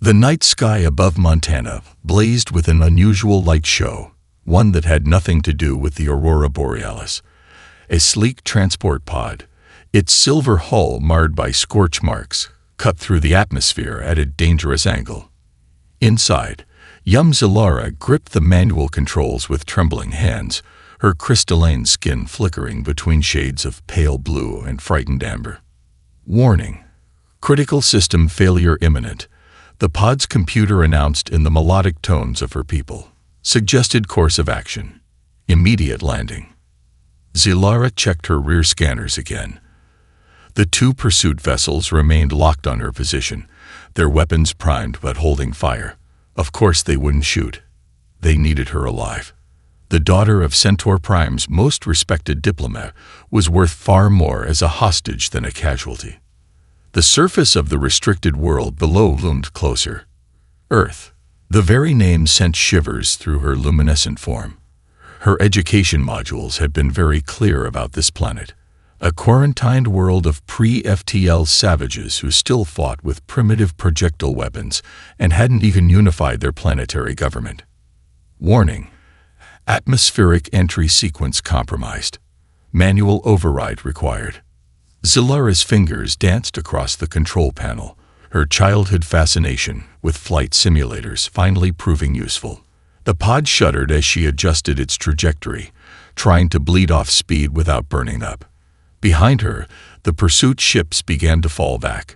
The night sky above Montana blazed with an unusual light show, one that had nothing to do with the aurora borealis. A sleek transport pod, its silver hull marred by scorch marks, cut through the atmosphere at a dangerous angle. Inside, young Zilara gripped the manual controls with trembling hands, her crystalline skin flickering between shades of pale blue and frightened amber. Warning: critical system failure imminent. The pod's computer announced in the melodic tones of her people. Suggested course of action: immediate landing. Zilara checked her rear scanners again. The two pursuit vessels remained locked on her position, their weapons primed but holding fire. Of course they wouldn't shoot. They needed her alive. The daughter of Centaur Prime's most respected diplomat was worth far more as a hostage than a casualty. The surface of the restricted world below loomed closer. Earth. The very name sent shivers through her luminescent form. Her education modules had been very clear about this planet. A quarantined world of pre-FTL savages who still fought with primitive projectile weapons and hadn't even unified their planetary government. Warning: atmospheric entry sequence compromised. Manual override required. Zilara's fingers danced across the control panel, her childhood fascination with flight simulators finally proving useful. The pod shuddered as she adjusted its trajectory, trying to bleed off speed without burning up. Behind her, the pursuit ships began to fall back.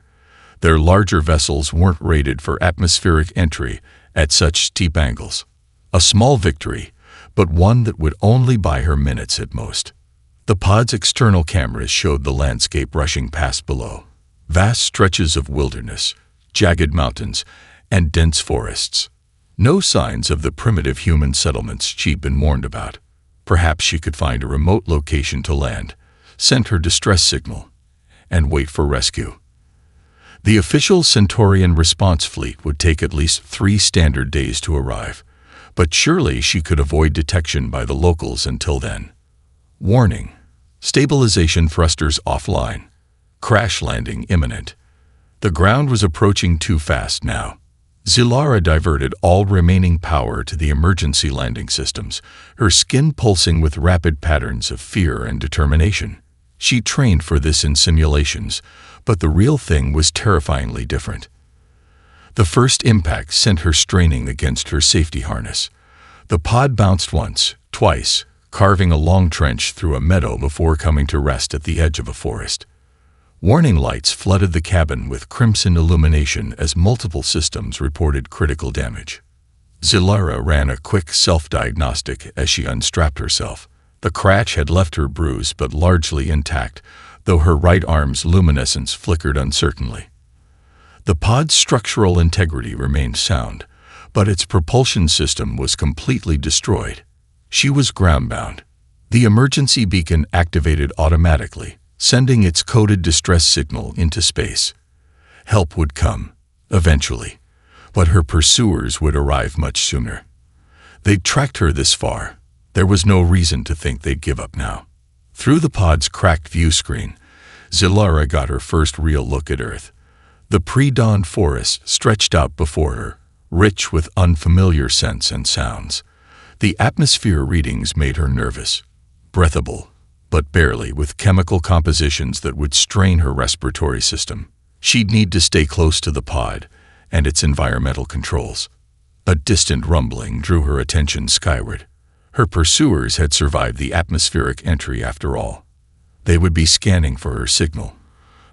Their larger vessels weren't rated for atmospheric entry at such steep angles. A small victory, but one that would only buy her minutes at most. The pod's external cameras showed the landscape rushing past below. Vast stretches of wilderness, jagged mountains, and dense forests. No signs of the primitive human settlements she'd been warned about. Perhaps she could find a remote location to land, send her distress signal, and wait for rescue. The official Centaurian response fleet would take at least 3 standard days to arrive, but surely she could avoid detection by the locals until then. Warning: stabilization thrusters offline. Crash landing imminent. The ground was approaching too fast now. Zilara diverted all remaining power to the emergency landing systems, her skin pulsing with rapid patterns of fear and determination. She trained for this in simulations, but the real thing was terrifyingly different. The first impact sent her straining against her safety harness. The pod bounced once, twice, carving a long trench through a meadow before coming to rest at the edge of a forest. Warning lights flooded the cabin with crimson illumination as multiple systems reported critical damage. Zilara ran a quick self-diagnostic as she unstrapped herself. The crash had left her bruised but largely intact, though her right arm's luminescence flickered uncertainly. The pod's structural integrity remained sound, but its propulsion system was completely destroyed. She was groundbound. The emergency beacon activated automatically, sending its coded distress signal into space. Help would come, eventually, but her pursuers would arrive much sooner. They'd tracked her this far. There was no reason to think they'd give up now. Through the pod's cracked view screen, Zilara got her first real look at Earth. The pre-dawn forest stretched out before her, rich with unfamiliar scents and sounds. The atmosphere readings made her nervous, breathable, but barely, with chemical compositions that would strain her respiratory system. She'd need to stay close to the pod and its environmental controls. A distant rumbling drew her attention skyward. Her pursuers had survived the atmospheric entry after all. They would be scanning for her signal,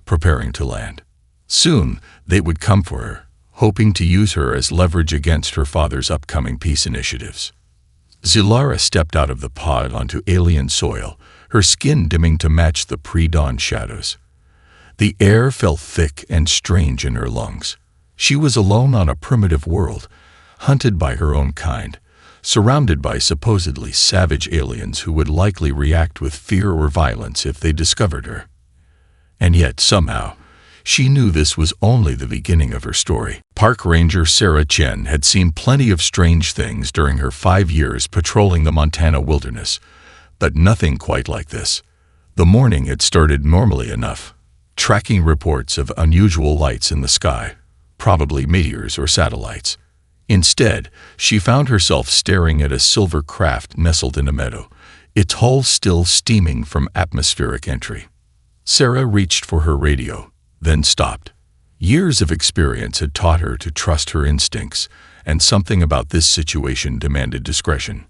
preparing to land. Soon, they would come for her, hoping to use her as leverage against her father's upcoming peace initiatives. Zilara stepped out of the pod onto alien soil, her skin dimming to match the pre-dawn shadows. The air felt thick and strange in her lungs. She was alone on a primitive world, hunted by her own kind, surrounded by supposedly savage aliens who would likely react with fear or violence if they discovered her. And yet, somehow, she knew this was only the beginning of her story. Park Ranger Sarah Chen had seen plenty of strange things during her 5 years patrolling the Montana wilderness, but nothing quite like this. The morning had started normally enough, tracking reports of unusual lights in the sky, probably meteors or satellites. Instead, she found herself staring at a silver craft nestled in a meadow, its hull still steaming from atmospheric entry. Sarah reached for her radio, then stopped. Years of experience had taught her to trust her instincts, and something about this situation demanded discretion.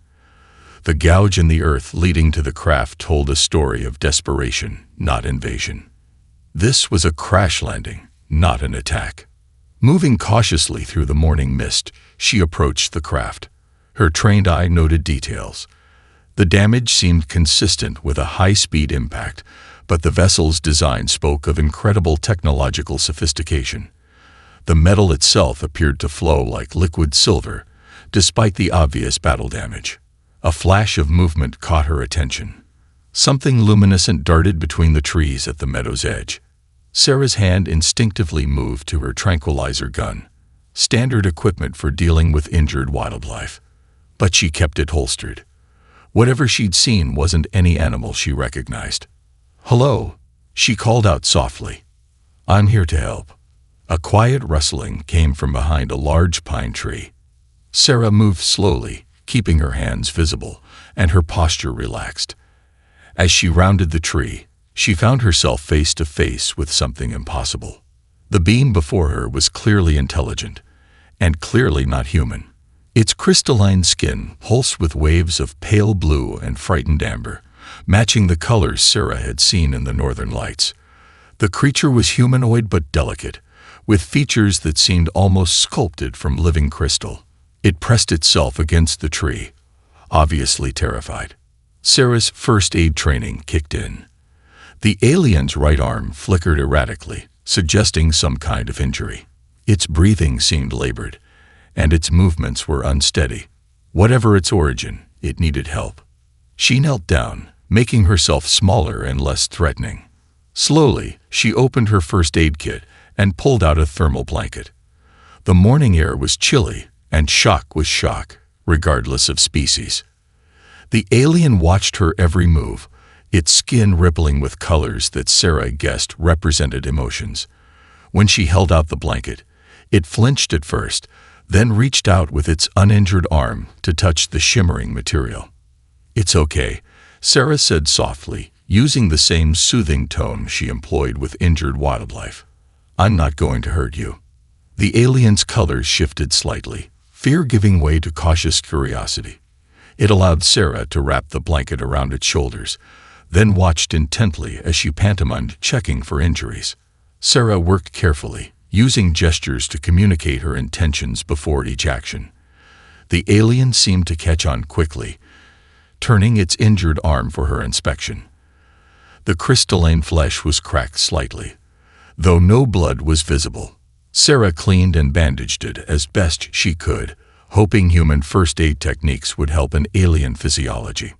The gouge in the earth leading to the craft told a story of desperation, not invasion. This was a crash landing, not an attack. Moving cautiously through the morning mist, she approached the craft. Her trained eye noted details. The damage seemed consistent with a high-speed impact, but the vessel's design spoke of incredible technological sophistication. The metal itself appeared to flow like liquid silver, despite the obvious battle damage. A flash of movement caught her attention. Something luminescent darted between the trees at the meadow's edge. Sarah's hand instinctively moved to her tranquilizer gun, standard equipment for dealing with injured wildlife. But she kept it holstered. Whatever she'd seen wasn't any animal she recognized. "Hello," she called out softly. "I'm here to help." A quiet rustling came from behind a large pine tree. Sarah moved slowly, keeping her hands visible, and her posture relaxed. As she rounded the tree, she found herself face to face with something impossible. The being before her was clearly intelligent, and clearly not human. Its crystalline skin pulsed with waves of pale blue and frightened amber, matching the colors Sarah had seen in the northern lights. The creature was humanoid but delicate, with features that seemed almost sculpted from living crystal. It pressed itself against the tree, obviously terrified. Sarah's first aid training kicked in. The alien's right arm flickered erratically, suggesting some kind of injury. Its breathing seemed labored, and its movements were unsteady. Whatever its origin, it needed help. She knelt down, making herself smaller and less threatening. Slowly, she opened her first aid kit and pulled out a thermal blanket. The morning air was chilly, and shock was shock, regardless of species. The alien watched her every move, its skin rippling with colors that Sarah guessed represented emotions. When she held out the blanket, it flinched at first, then reached out with its uninjured arm to touch the shimmering material. "It's okay," Sarah said softly, using the same soothing tone she employed with injured wildlife. "I'm not going to hurt you." The alien's colors shifted slightly, fear giving way to cautious curiosity. It allowed Sarah to wrap the blanket around its shoulders, then watched intently as she pantomimed checking for injuries. Sarah worked carefully, using gestures to communicate her intentions before each action. The alien seemed to catch on quickly, turning its injured arm for her inspection. The crystalline flesh was cracked slightly, though no blood was visible. Sarah cleaned and bandaged it as best she could, hoping human first aid techniques would help an alien physiology.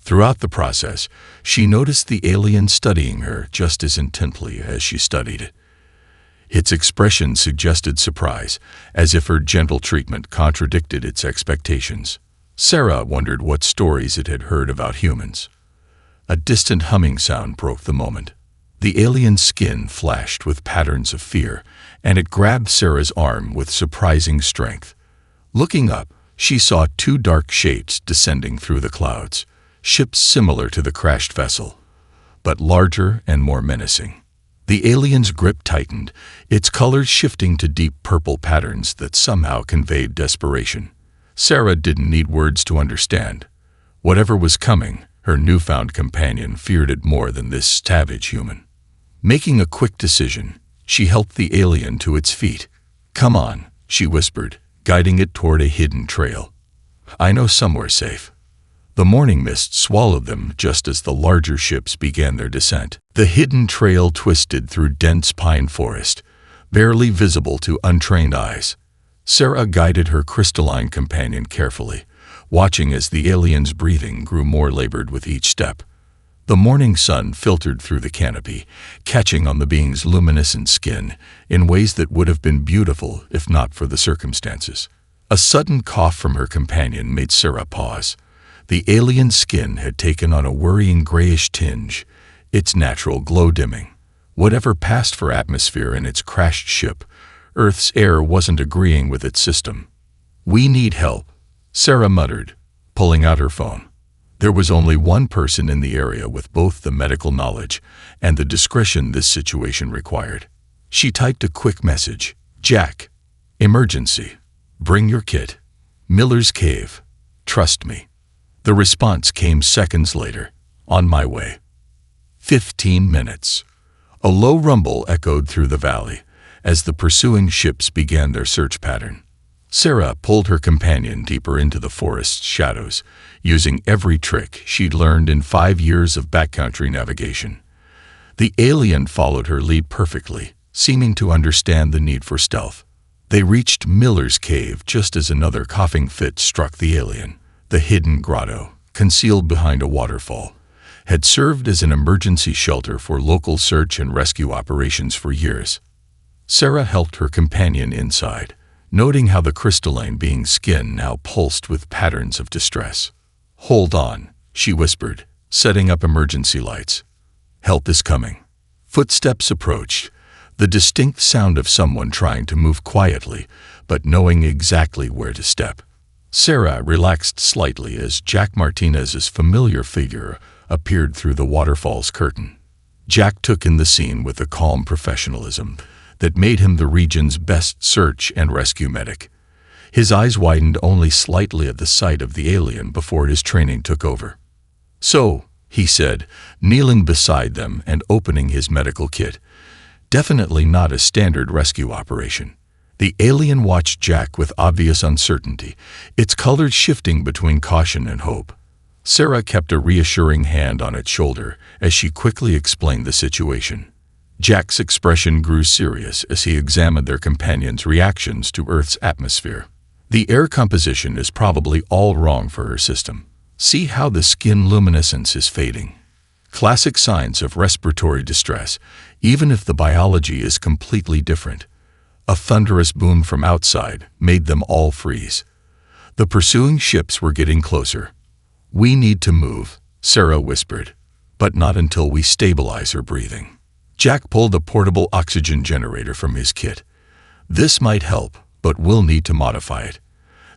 Throughout the process, she noticed the alien studying her just as intently as she studied it. Its expression suggested surprise, as if her gentle treatment contradicted its expectations. Sarah wondered what stories it had heard about humans. A distant humming sound broke the moment. The alien's skin flashed with patterns of fear, and it grabbed Sarah's arm with surprising strength. Looking up, she saw two dark shapes descending through the clouds, ships similar to the crashed vessel, but larger and more menacing. The alien's grip tightened, its colors shifting to deep purple patterns that somehow conveyed desperation. Sarah didn't need words to understand. Whatever was coming, her newfound companion feared it more than this savage human. Making a quick decision, she helped the alien to its feet. "Come on," she whispered, guiding it toward a hidden trail. "I know somewhere safe." The morning mist swallowed them just as the larger ships began their descent. The hidden trail twisted through dense pine forest, barely visible to untrained eyes. Sarah guided her crystalline companion carefully, watching as the alien's breathing grew more labored with each step. The morning sun filtered through the canopy, catching on the being's luminescent skin in ways that would have been beautiful if not for the circumstances. A sudden cough from her companion made Sarah pause. The alien's skin had taken on a worrying grayish tinge, its natural glow dimming. Whatever passed for atmosphere in its crashed ship, Earth's air wasn't agreeing with its system. "We need help," Sarah muttered, pulling out her phone. There was only one person in the area with both the medical knowledge and the discretion this situation required. She typed a quick message. "Jack. Emergency. Bring your kit. Miller's Cave. Trust me." The response came seconds later. "On my way." 15 minutes. A low rumble echoed through the valley as the pursuing ships began their search pattern. Sarah pulled her companion deeper into the forest's shadows, using every trick she'd learned in 5 years of backcountry navigation. The alien followed her lead perfectly, seeming to understand the need for stealth. They reached Miller's Cave just as another coughing fit struck the alien. The hidden grotto, concealed behind a waterfall, had served as an emergency shelter for local search and rescue operations for years. Sarah helped her companion inside, noting how the crystalline being's skin now pulsed with patterns of distress. "Hold on," she whispered, setting up emergency lights. "Help is coming." Footsteps approached, the distinct sound of someone trying to move quietly, but knowing exactly where to step. Sarah relaxed slightly as Jack Martinez's familiar figure appeared through the waterfall's curtain. Jack took in the scene with a calm professionalism that made him the region's best search and rescue medic. His eyes widened only slightly at the sight of the alien before his training took over. "So," he said, kneeling beside them and opening his medical kit, "definitely not a standard rescue operation." The alien watched Jack with obvious uncertainty, its colors shifting between caution and hope. Sarah kept a reassuring hand on its shoulder as she quickly explained the situation. Jack's expression grew serious as he examined their companion's reactions to Earth's atmosphere. "The air composition is probably all wrong for her system. See how the skin luminescence is fading. Classic signs of respiratory distress, even if the biology is completely different." A thunderous boom from outside made them all freeze. The pursuing ships were getting closer. "We need to move," Sarah whispered, "but not until we stabilize her breathing." Jack pulled a portable oxygen generator from his kit. "This might help, but we'll need to modify it.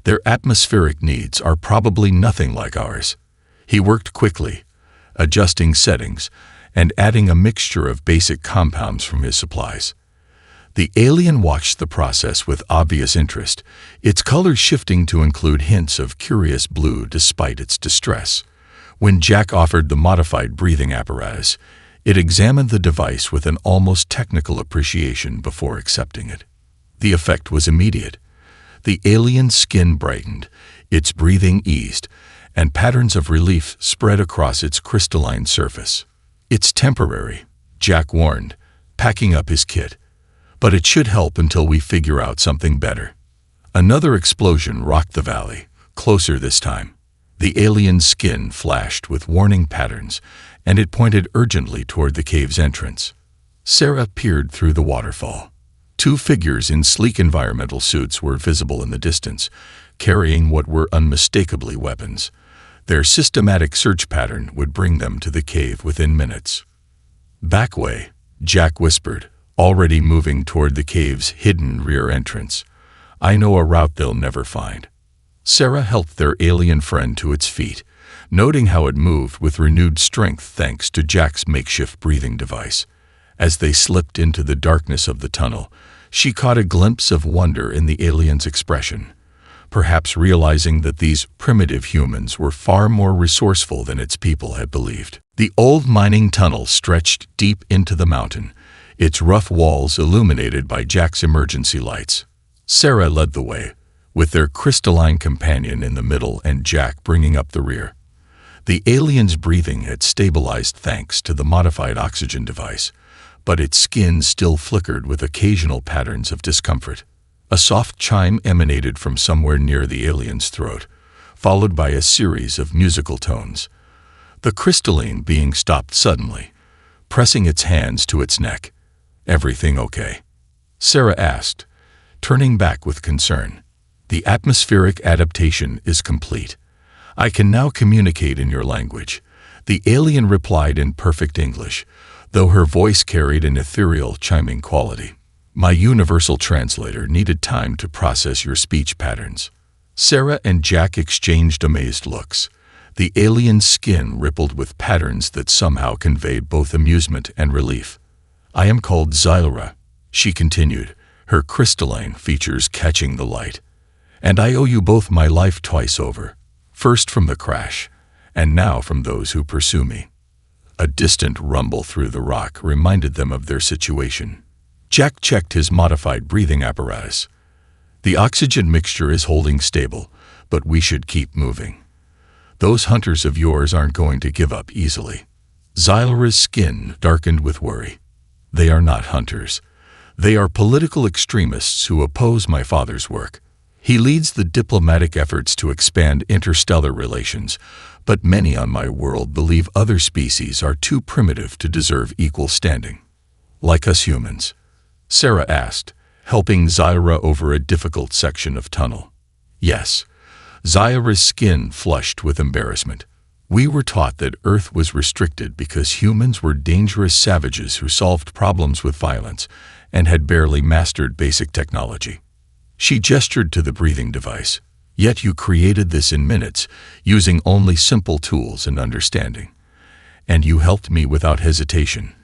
Their atmospheric needs are probably nothing like ours." He worked quickly, adjusting settings and adding a mixture of basic compounds from his supplies. The alien watched the process with obvious interest, its colors shifting to include hints of curious blue despite its distress. When Jack offered the modified breathing apparatus, it examined the device with an almost technical appreciation before accepting it. The effect was immediate. The alien's skin brightened, its breathing eased, and patterns of relief spread across its crystalline surface. "It's temporary," Jack warned, packing up his kit, "but it should help until we figure out something better." Another explosion rocked the valley, closer this time. The alien's skin flashed with warning patterns, and it pointed urgently toward the cave's entrance. Sarah peered through the waterfall. 2 figures in sleek environmental suits were visible in the distance, carrying what were unmistakably weapons. Their systematic search pattern would bring them to the cave within minutes. "Back way," Jack whispered, already moving toward the cave's hidden rear entrance. "I know a route they'll never find." Sarah helped their alien friend to its feet, noting how it moved with renewed strength thanks to Jack's makeshift breathing device. As they slipped into the darkness of the tunnel, she caught a glimpse of wonder in the alien's expression, perhaps realizing that these primitive humans were far more resourceful than its people had believed. The old mining tunnel stretched deep into the mountain, its rough walls illuminated by Jack's emergency lights. Sarah led the way, with their crystalline companion in the middle and Jack bringing up the rear. The alien's breathing had stabilized thanks to the modified oxygen device, but its skin still flickered with occasional patterns of discomfort. A soft chime emanated from somewhere near the alien's throat, followed by a series of musical tones. The crystalline being stopped suddenly, pressing its hands to its neck. "Everything okay?" Sarah asked, turning back with concern. "The atmospheric adaptation is complete. I can now communicate in your language." The alien replied in perfect English, though her voice carried an ethereal, chiming quality. My universal translator needed time to process your speech patterns. Sarah and Jack exchanged amazed looks. The alien's skin rippled with patterns that somehow conveyed both amusement and relief. I am called Zyra, she continued, her crystalline features catching the light. And I owe you both my life twice over, first from the crash, and now from those who pursue me. A distant rumble through the rock reminded them of their situation. Jack checked his modified breathing apparatus. The oxygen mixture is holding stable, but we should keep moving. Those hunters of yours aren't going to give up easily. Zyra's skin darkened with worry. They are not hunters. They are political extremists who oppose my father's work. He leads the diplomatic efforts to expand interstellar relations, but many on my world believe other species are too primitive to deserve equal standing. Like us humans? Sarah asked, helping Zyra over a difficult section of tunnel. Yes. Zyra's skin flushed with embarrassment. We were taught that Earth was restricted because humans were dangerous savages who solved problems with violence and had barely mastered basic technology. She gestured to the breathing device. Yet you created this in minutes, using only simple tools and understanding. And you helped me without hesitation,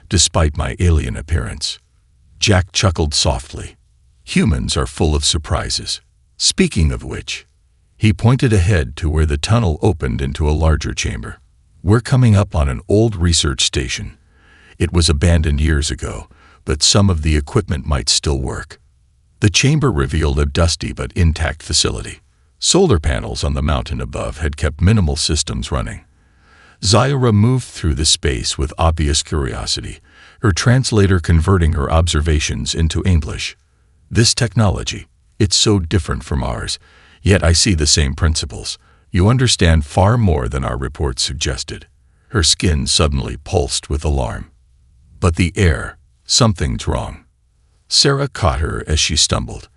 despite my alien appearance. Jack chuckled softly. Humans are full of surprises. Speaking of which, he pointed ahead to where the tunnel opened into a larger chamber. We're coming up on an old research station. It was abandoned years ago, but some of the equipment might still work. The chamber revealed a dusty but intact facility. Solar panels on the mountain above had kept minimal systems running. Zyra moved through the space with obvious curiosity, her translator converting her observations into English. This technology, it's so different from ours, yet I see the same principles. You understand far more than our reports suggested. Her skin suddenly pulsed with alarm. But the air, something's wrong. Sarah caught her as she stumbled.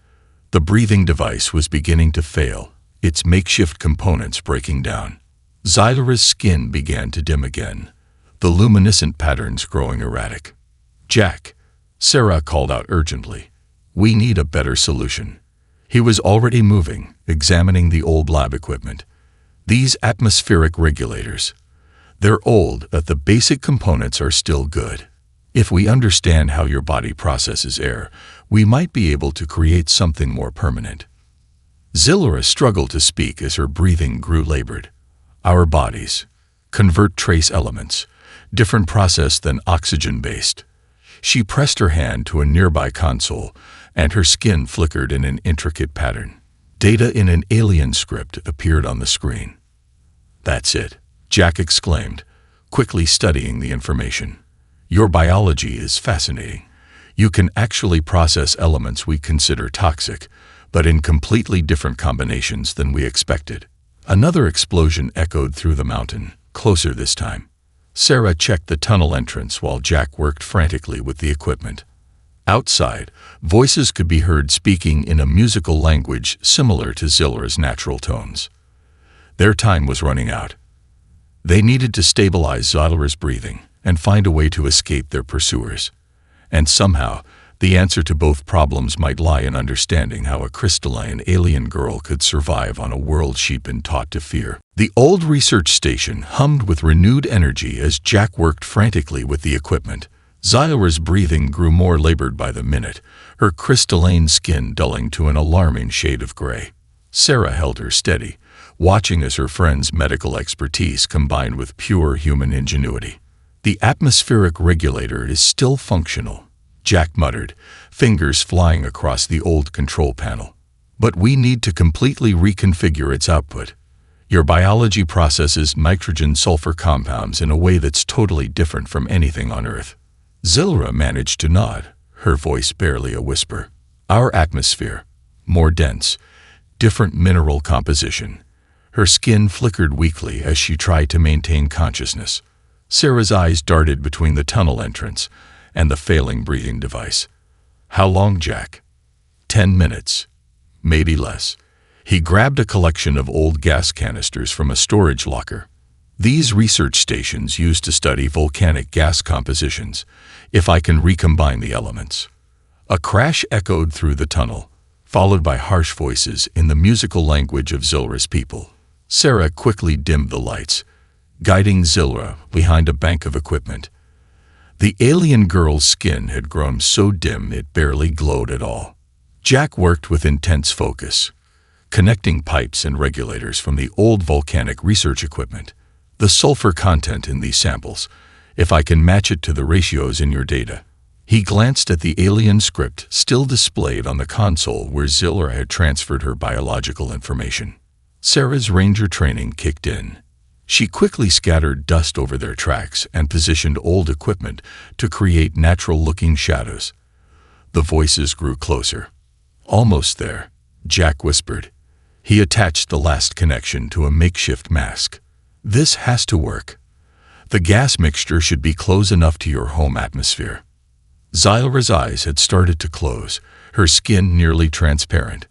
The breathing device was beginning to fail, its makeshift components breaking down. Zyra's skin began to dim again, the luminescent patterns growing erratic. Jack, Sarah called out urgently. We need a better solution. He was already moving, examining the old lab equipment. These atmospheric regulators. They're old, but the basic components are still good. If we understand how your body processes air, we might be able to create something more permanent. Zyra struggled to speak as her breathing grew labored. Our bodies convert trace elements, different process than oxygen-based. She pressed her hand to a nearby console, and her skin flickered in an intricate pattern. Data in an alien script appeared on the screen. That's it, Jack exclaimed, quickly studying the information. Your biology is fascinating. You can actually process elements we consider toxic, but in completely different combinations than we expected. Another explosion echoed through the mountain, closer this time. Sarah checked the tunnel entrance while Jack worked frantically with the equipment. Outside, voices could be heard speaking in a musical language similar to Zyra's natural tones. Their time was running out. They needed to stabilize Zyra's breathing and find a way to escape their pursuers. And somehow, the answer to both problems might lie in understanding how a crystalline alien girl could survive on a world she'd been taught to fear. The old research station hummed with renewed energy as Jack worked frantically with the equipment. Zyra's breathing grew more labored by the minute, her crystalline skin dulling to an alarming shade of gray. Sarah held her steady, watching as her friend's medical expertise combined with pure human ingenuity. The atmospheric regulator is still functional, Jack muttered, fingers flying across the old control panel. But we need to completely reconfigure its output. Your biology processes nitrogen-sulfur compounds in a way that's totally different from anything on Earth. Zyra managed to nod, her voice barely a whisper. Our atmosphere, more dense, different mineral composition. Her skin flickered weakly as she tried to maintain consciousness. Sarah's eyes darted between the tunnel entrance and the failing breathing device. How long, Jack? 10 minutes. Maybe less. He grabbed a collection of old gas canisters from a storage locker. These research stations used to study volcanic gas compositions, if I can recombine the elements. A crash echoed through the tunnel, followed by harsh voices in the musical language of Zilra's people. Sarah quickly dimmed the lights, guiding Zilra behind a bank of equipment. The alien girl's skin had grown so dim it barely glowed at all. Jack worked with intense focus, connecting pipes and regulators from the old volcanic research equipment. The sulfur content in these samples, if I can match it to the ratios in your data. He glanced at the alien script still displayed on the console where Zilra had transferred her biological information. Sarah's ranger training kicked in. She quickly scattered dust over their tracks and positioned old equipment to create natural-looking shadows. The voices grew closer. Almost there, Jack whispered. He attached the last connection to a makeshift mask. This has to work. The gas mixture should be close enough to your home atmosphere. Zilra's eyes had started to close, her skin nearly transparent.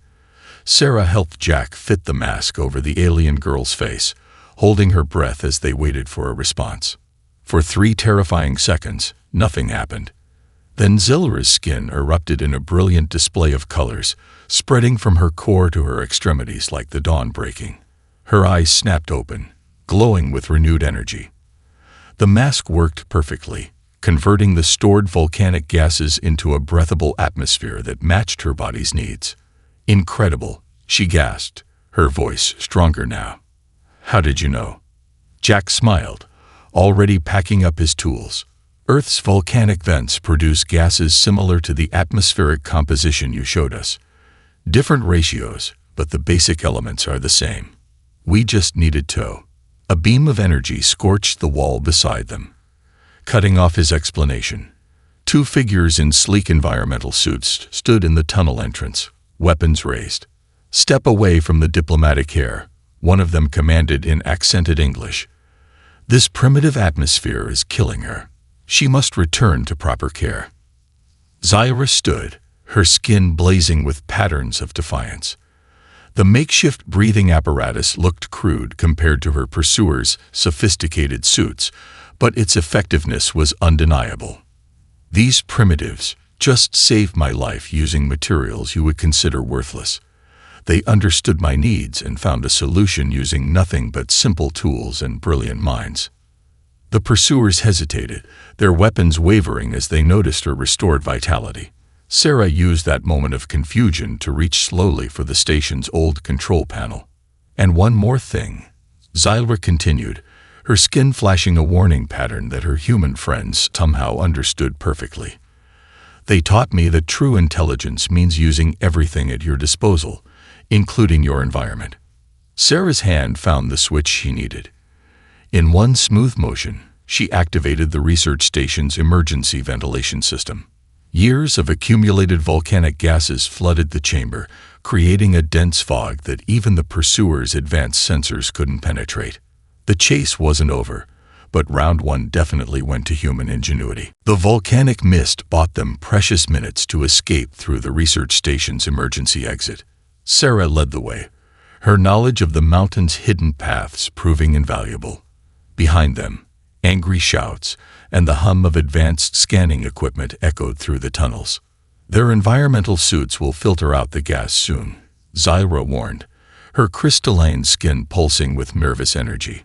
Sarah helped Jack fit the mask over the alien girl's face, holding her breath as they waited for a response. For 3 terrifying seconds, nothing happened. Then Zilra's skin erupted in a brilliant display of colors, spreading from her core to her extremities like the dawn breaking. Her eyes snapped open, glowing with renewed energy. The mask worked perfectly, converting the stored volcanic gases into a breathable atmosphere that matched her body's needs. Incredible, she gasped, her voice stronger now. How did you know? Jack smiled, already packing up his tools. Earth's volcanic vents produce gases similar to the atmospheric composition you showed us. Different ratios, but the basic elements are the same. We just needed tow. A beam of energy scorched the wall beside them, cutting off his explanation. 2 figures in sleek environmental suits stood in the tunnel entrance, weapons raised. Step away from the diplomatic hair, one of them commanded in accented English. This primitive atmosphere is killing her. She must return to proper care. Zilra stood, her skin blazing with patterns of defiance. The makeshift breathing apparatus looked crude compared to her pursuers' sophisticated suits, but its effectiveness was undeniable. These primitives just saved my life using materials you would consider worthless. They understood my needs and found a solution using nothing but simple tools and brilliant minds. The pursuers hesitated, their weapons wavering as they noticed her restored vitality. Sarah used that moment of confusion to reach slowly for the station's old control panel. And one more thing, Zilra continued, her skin flashing a warning pattern that her human friends somehow understood perfectly. They taught me that true intelligence means using everything at your disposal, including your environment. Sarah's hand found the switch she needed. In one smooth motion, she activated the research station's emergency ventilation system. Years of accumulated volcanic gases flooded the chamber, creating a dense fog that even the pursuers' advanced sensors couldn't penetrate. The chase wasn't over, but round 1 definitely went to human ingenuity. The volcanic mist bought them precious minutes to escape through the research station's emergency exit. Sarah led the way, her knowledge of the mountain's hidden paths proving invaluable. Behind them, angry shouts and the hum of advanced scanning equipment echoed through the tunnels. Their environmental suits will filter out the gas soon, Zilra warned, her crystalline skin pulsing with nervous energy.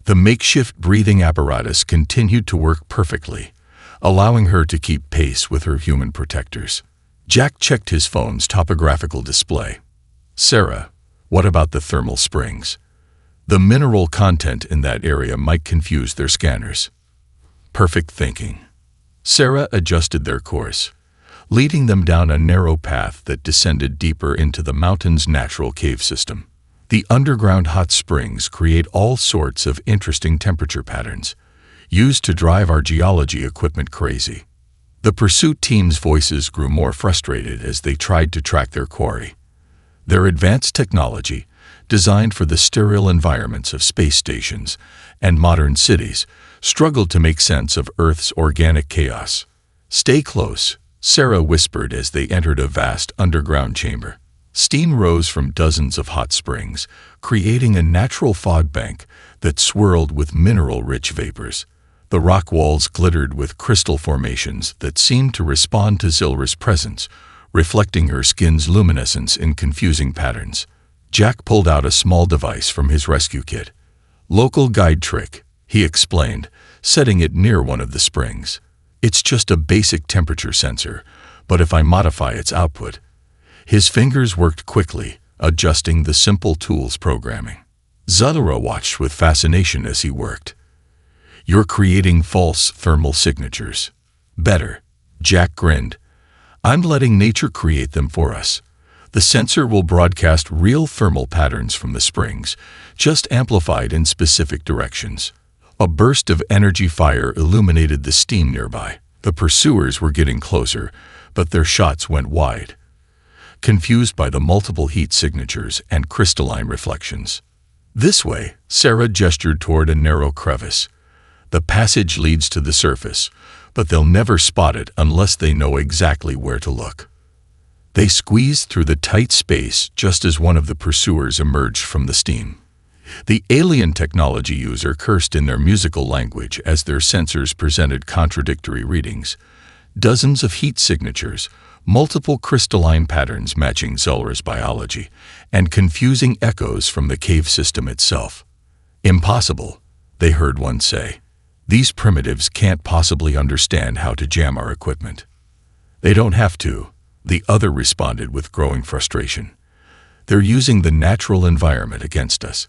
The makeshift breathing apparatus continued to work perfectly, allowing her to keep pace with her human protectors. Jack checked his phone's topographical display. Sarah, what about the thermal springs? The mineral content in that area might confuse their scanners. Perfect thinking. Sarah adjusted their course, leading them down a narrow path that descended deeper into the mountain's natural cave system. The underground hot springs create all sorts of interesting temperature patterns, used to drive our geology equipment crazy. The pursuit team's voices grew more frustrated as they tried to track their quarry. Their advanced technology, designed for the sterile environments of space stations and modern cities, struggled to make sense of Earth's organic chaos. Stay close, Sarah whispered as they entered a vast underground chamber. Steam rose from dozens of hot springs, creating a natural fog bank that swirled with mineral-rich vapors. The rock walls glittered with crystal formations that seemed to respond to Zilra's presence, reflecting her skin's luminescence in confusing patterns. Jack pulled out a small device from his rescue kit. "Local guide trick," he explained, setting it near one of the springs. "It's just a basic temperature sensor, but if I modify its output..." His fingers worked quickly, adjusting the simple tool's programming. Zilra watched with fascination as he worked. "You're creating false thermal signatures." "Better," Jack grinned. "I'm letting nature create them for us. The sensor will broadcast real thermal patterns from the springs, just amplified in specific directions." A burst of energy fire illuminated the steam nearby. The pursuers were getting closer, but their shots went wide, confused by the multiple heat signatures and crystalline reflections. "This way," Sarah gestured toward a narrow crevice. "The passage leads to the surface, but they'll never spot it unless they know exactly where to look." They squeezed through the tight space just as one of the pursuers emerged from the steam. The alien technology user cursed in their musical language as their sensors presented contradictory readings. Dozens of heat signatures, multiple crystalline patterns matching Zilra's biology, and confusing echoes from the cave system itself. "Impossible," they heard one say. "These primitives can't possibly understand how to jam our equipment." "They don't have to," the other responded with growing frustration. "They're using the natural environment against us.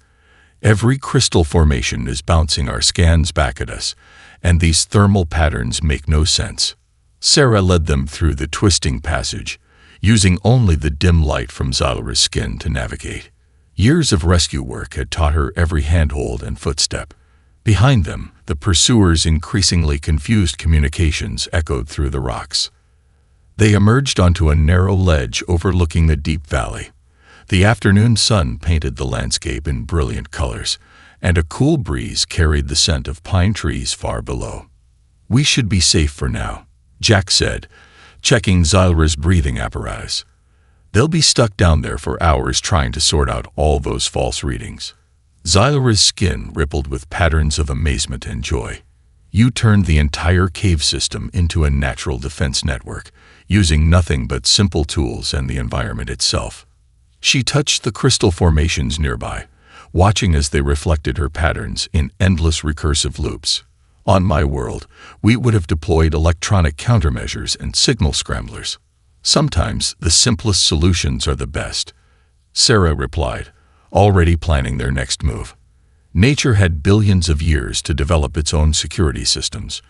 Every crystal formation is bouncing our scans back at us, and these thermal patterns make no sense." Sarah led them through the twisting passage, using only the dim light from Zilra's skin to navigate. Years of rescue work had taught her every handhold and footstep. Behind them, the pursuers' increasingly confused communications echoed through the rocks. They emerged onto a narrow ledge overlooking a deep valley. The afternoon sun painted the landscape in brilliant colors, and a cool breeze carried the scent of pine trees far below. "We should be safe for now," Jack said, checking Zilra's breathing apparatus. "They'll be stuck down there for hours trying to sort out all those false readings." Zilra's skin rippled with patterns of amazement and joy. "You turned the entire cave system into a natural defense network, using nothing but simple tools and the environment itself." She touched the crystal formations nearby, watching as they reflected her patterns in endless recursive loops. "On my world, we would have deployed electronic countermeasures and signal scramblers. Sometimes the simplest solutions are the best," Sarah replied, already planning their next move. "Nature had billions of years to develop its own security systems.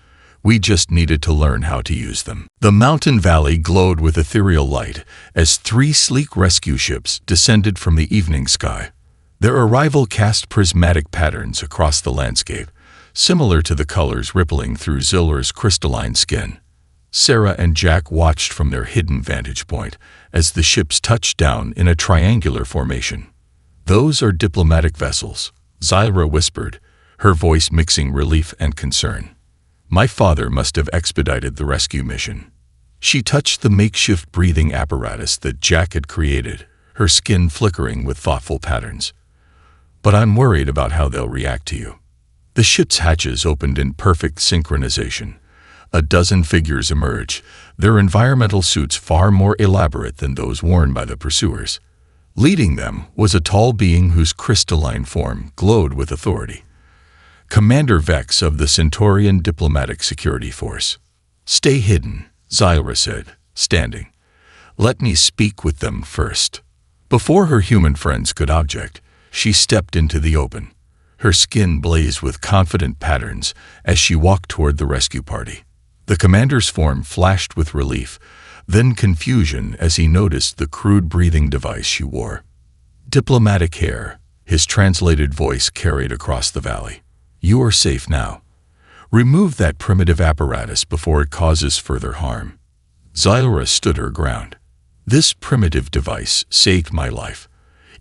We just needed to learn how to use them." The mountain valley glowed with ethereal light as 3 sleek rescue ships descended from the evening sky. Their arrival cast prismatic patterns across the landscape, similar to the colors rippling through Zilra's crystalline skin. Sarah and Jack watched from their hidden vantage point as the ships touched down in a triangular formation. "Those are diplomatic vessels," Zilra whispered, her voice mixing relief and concern. "My father must have expedited the rescue mission." She touched the makeshift breathing apparatus that Jack had created, her skin flickering with thoughtful patterns. "But I'm worried about how they'll react to you." The ship's hatches opened in perfect synchronization. A dozen figures emerged, their environmental suits far more elaborate than those worn by the pursuers. Leading them was a tall being whose crystalline form glowed with authority. Commander Vex of the Centaurian Diplomatic Security Force. "Stay hidden," Zilra said, standing. "Let me speak with them first." Before her human friends could object, she stepped into the open. Her skin blazed with confident patterns as she walked toward the rescue party. The commander's form flashed with relief, then confusion as he noticed the crude breathing device she wore. "Diplomatic hair," his translated voice carried across the valley. "You are safe now. Remove that primitive apparatus before it causes further harm." Zilra stood her ground. "This primitive device saved my life.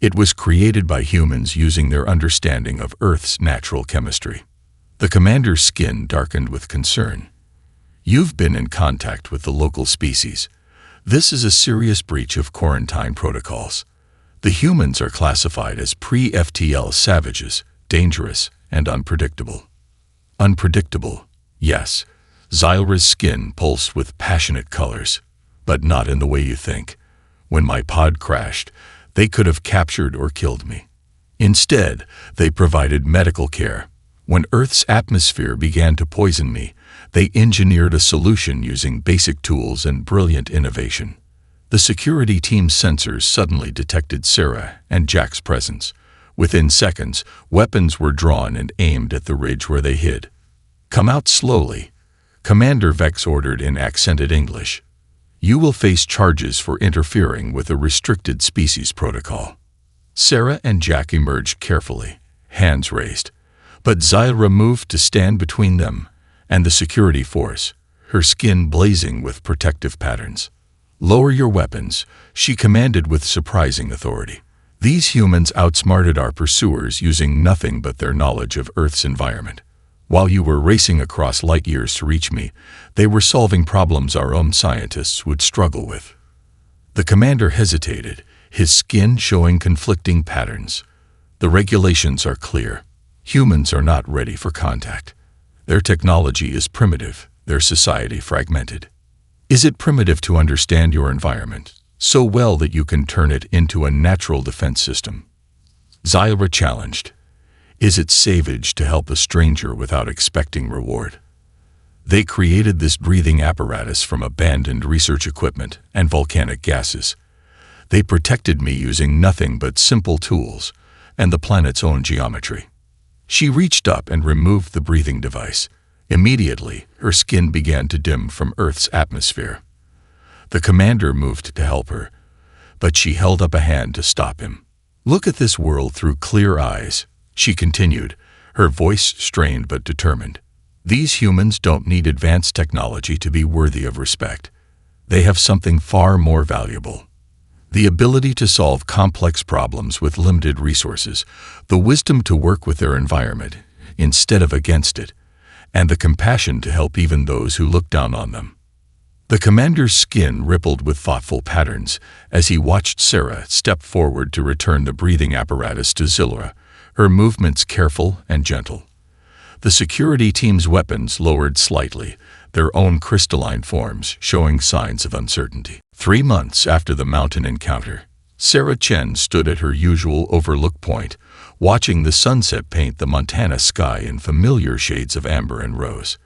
It was created by humans using their understanding of Earth's natural chemistry." The commander's skin darkened with concern. "You've been in contact with the local species. This is a serious breach of quarantine protocols. The humans are classified as pre-FTL savages, dangerous, and unpredictable." "Unpredictable," Yes, Zyra's skin pulsed with passionate colors, but not in the way you think. When my pod crashed, they could have captured or killed me. Instead, they provided medical care. When Earth's atmosphere began to poison me, they engineered a solution using basic tools and brilliant innovation. The security team's sensors suddenly detected Sarah and Jack's presence. Within seconds, weapons were drawn and aimed at the ridge where they hid. "Come out slowly," Commander Vex ordered in accented English. "You will face charges for interfering with a restricted species protocol." Sarah and Jack emerged carefully, hands raised. But Zyra moved to stand between them and the security force, her skin blazing with protective patterns. "Lower your weapons," she commanded with surprising authority. These humans outsmarted our pursuers using nothing but their knowledge of Earth's environment. While you were racing across light years to reach me, they were solving problems our own scientists would struggle with. The commander hesitated, his skin showing conflicting patterns. "The regulations are clear. Humans are not ready for contact. Their technology is primitive, their society fragmented. Is it primitive to understand your environment so well that you can turn it into a natural defense system?" Zyra challenged. "Is it savage to help a stranger without expecting reward?" They created this breathing apparatus from abandoned research equipment and volcanic gases. They protected me using nothing but simple tools and the planet's own geometry. She reached up and removed the breathing device. Immediately, her skin began to dim from Earth's atmosphere. The commander moved to help her, but she held up a hand to stop him. "Look at this world through clear eyes," she continued, her voice strained but determined. "These humans don't need advanced technology to be worthy of respect. They have something far more valuable. The ability to solve complex problems with limited resources, the wisdom to work with their environment instead of against it, and the compassion to help even those who look down on them." The commander's skin rippled with thoughtful patterns as he watched Sarah step forward to return the breathing apparatus to Zyra, her movements careful and gentle. The security team's weapons lowered slightly, their own crystalline forms showing signs of uncertainty. 3 months after the mountain encounter, Sarah Chen stood at her usual overlook point, watching the sunset paint the Montana sky in familiar shades of amber and rose.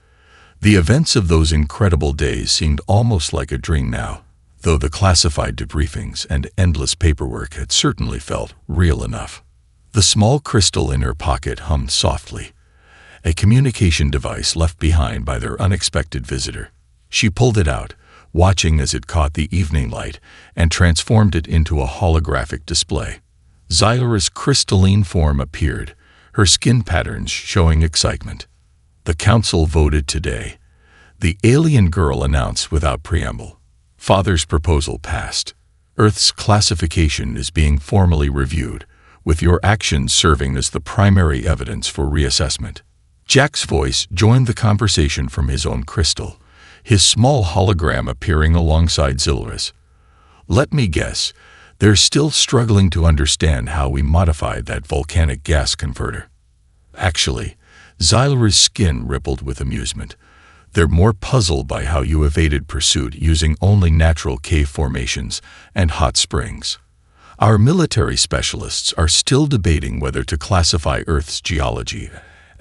The events of those incredible days seemed almost like a dream now, though the classified debriefings and endless paperwork had certainly felt real enough. The small crystal in her pocket hummed softly, a communication device left behind by their unexpected visitor. She pulled it out, watching as it caught the evening light and transformed it into a holographic display. Zyra's crystalline form appeared, her skin patterns showing excitement. "The council voted today," the alien girl announced without preamble. "Father's proposal passed. Earth's classification is being formally reviewed, with your actions serving as the primary evidence for reassessment." Jack's voice joined the conversation from his own crystal, his small hologram appearing alongside Zyra's. "Let me guess, they're still struggling to understand how we modified that volcanic gas converter." Actually, Zyra's skin rippled with amusement. "They're more puzzled by how you evaded pursuit using only natural cave formations and hot springs. Our military specialists are still debating whether to classify Earth's geology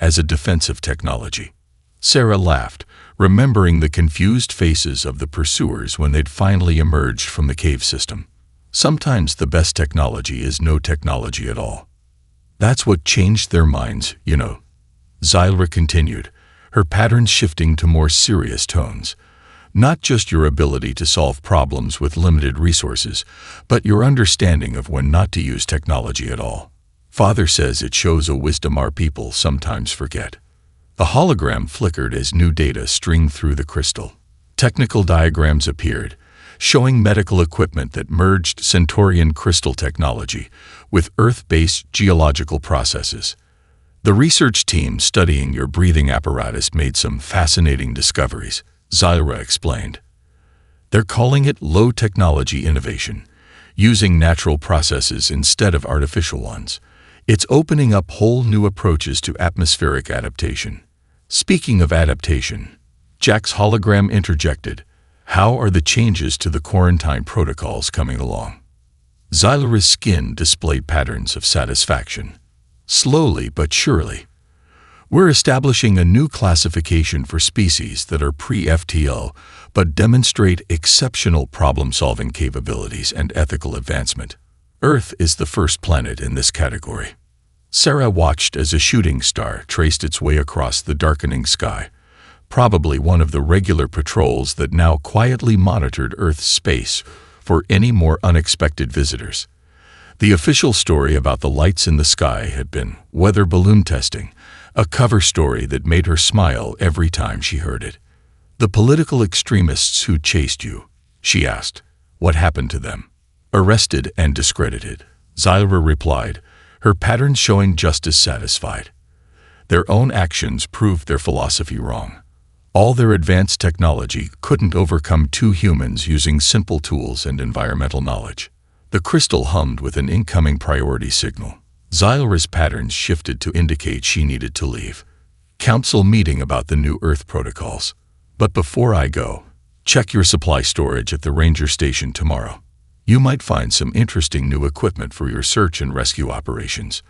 as a defensive technology." Sarah laughed, remembering the confused faces of the pursuers when they'd finally emerged from the cave system. "Sometimes the best technology is no technology at all. That's what changed their minds, you know." Zyra continued, her patterns shifting to more serious tones. "Not just your ability to solve problems with limited resources, but your understanding of when not to use technology at all. Father says it shows a wisdom our people sometimes forget." The hologram flickered as new data streamed through the crystal. Technical diagrams appeared, showing medical equipment that merged Centaurian crystal technology with Earth-based geological processes. "The research team studying your breathing apparatus made some fascinating discoveries," Zyra explained. "They're calling it low-technology innovation, using natural processes instead of artificial ones. It's opening up whole new approaches to atmospheric adaptation." Speaking of adaptation, Jack's hologram interjected. How are the changes to the quarantine protocols coming along? Xylara's skin displayed patterns of satisfaction. Slowly but surely. We're establishing a new classification for species that are pre-FTL but demonstrate exceptional problem-solving capabilities and ethical advancement. Earth is the first planet in this category. Sarah watched as a shooting star traced its way across the darkening sky, probably one of the regular patrols that now quietly monitored Earth's space for any more unexpected visitors. The official story about the lights in the sky had been weather balloon testing, a cover story that made her smile every time she heard it. The political extremists who chased you, she asked, what happened to them? Arrested and discredited, Xylara replied, her patterns showing just as satisfied. Their own actions proved their philosophy wrong. All their advanced technology couldn't overcome two humans using simple tools and environmental knowledge. The crystal hummed with an incoming priority signal. Xylara's patterns shifted to indicate she needed to leave. Council meeting about the new Earth protocols. But before I go, check your supply storage at the ranger station tomorrow. You might find some interesting new equipment for your search and rescue operations.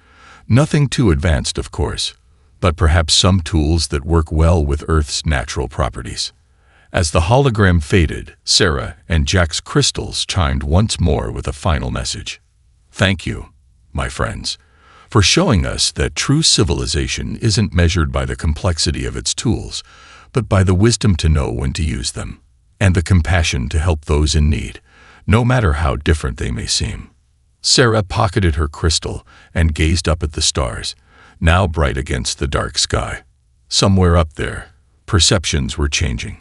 Nothing too advanced, of course, but perhaps some tools that work well with Earth's natural properties. As the hologram faded, Sarah and Jack's crystals chimed once more with a final message. Thank you, my friends, for showing us that true civilization isn't measured by the complexity of its tools, but by the wisdom to know when to use them, and the compassion to help those in need, no matter how different they may seem. Sarah pocketed her crystal and gazed up at the stars, now bright against the dark sky. Somewhere up there, perceptions were changing.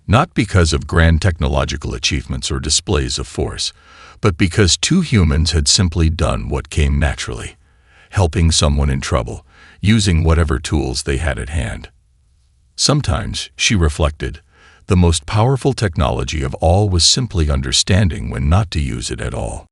Not because of grand technological achievements or displays of force, but because two humans had simply done what came naturally, helping someone in trouble, using whatever tools they had at hand. Sometimes, she reflected, the most powerful technology of all was simply understanding when not to use it at all.